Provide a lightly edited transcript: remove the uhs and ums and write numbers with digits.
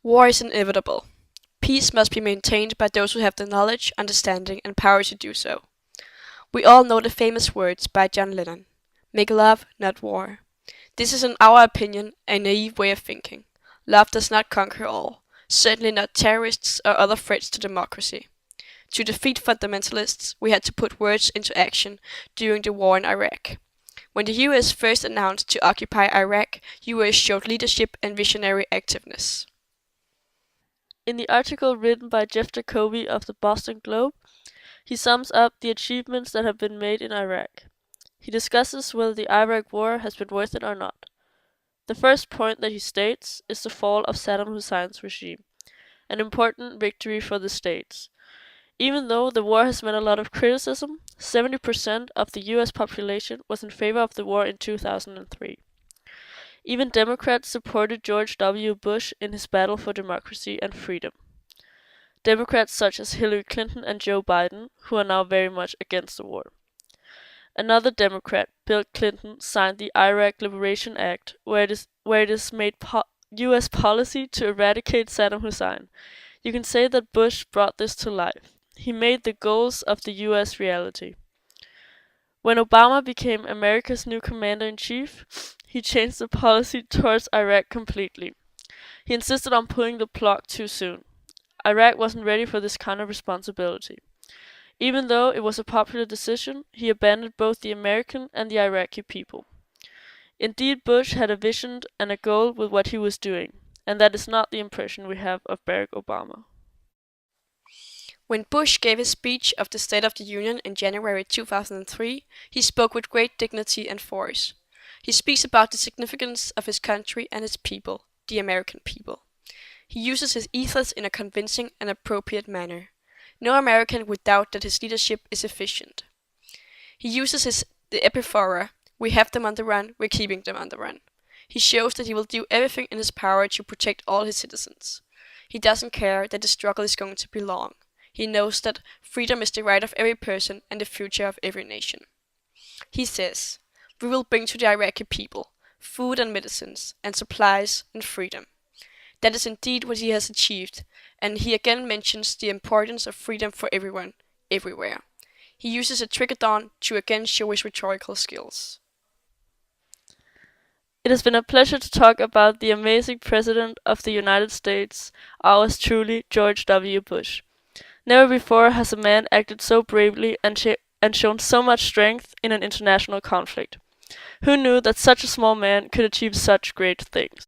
War is inevitable. Peace must be maintained by those who have the knowledge, understanding, and power to do so. We all know the famous words by John Lennon: "Make love, not war." This is, in our opinion, a naive way of thinking. Love does not conquer all, certainly not terrorists or other threats to democracy. To defeat fundamentalists, we had to put words into action during the war in Iraq. When the US first announced to occupy Iraq, US showed leadership and visionary activeness. In the article written by Jeff Jacoby of the Boston Globe, he sums up the achievements that have been made in Iraq. He discusses whether the Iraq War has been worth it or not. The first point that he states is the fall of Saddam Hussein's regime, an important victory for the states. Even though the war has met a lot of criticism, 70% of the US population was in favor of the war in 2003. Even Democrats supported George W. Bush in his battle for democracy and freedom. Democrats such as Hillary Clinton and Joe Biden, who are now very much against the war. Another Democrat, Bill Clinton, signed the Iraq Liberation Act, where it is made US policy to eradicate Saddam Hussein. You can say that Bush brought this to life. He made the goals of the US reality. When Obama became America's new commander-in-chief, he changed the policy towards Iraq completely. He insisted on pulling the plug too soon. Iraq wasn't ready for this kind of responsibility. Even though it was a popular decision, he abandoned both the American and the Iraqi people. Indeed, Bush had a vision and a goal with what he was doing, and that is not the impression we have of Barack Obama. When Bush gave his speech of the State of the Union in January 2003, he spoke with great dignity and force. He speaks about the significance of his country and its people, the American people. He uses his ethos in a convincing and appropriate manner. No American would doubt that his leadership is efficient. He uses the epiphora: "We have them on the run, we're keeping them on the run." He shows that he will do everything in his power to protect all his citizens. He doesn't care that the struggle is going to be long. He knows that freedom is the right of every person and the future of every nation. He says, "We will bring to the Iraqi people food and medicines and supplies and freedom." That is indeed what he has achieved, and he again mentions the importance of freedom for everyone, everywhere. He uses a trigathon to again show his rhetorical skills. It has been a pleasure to talk about the amazing President of the United States, ours truly, George W. Bush. Never before has a man acted so bravely and shown so much strength in an international conflict. Who knew that such a small man could achieve such great things?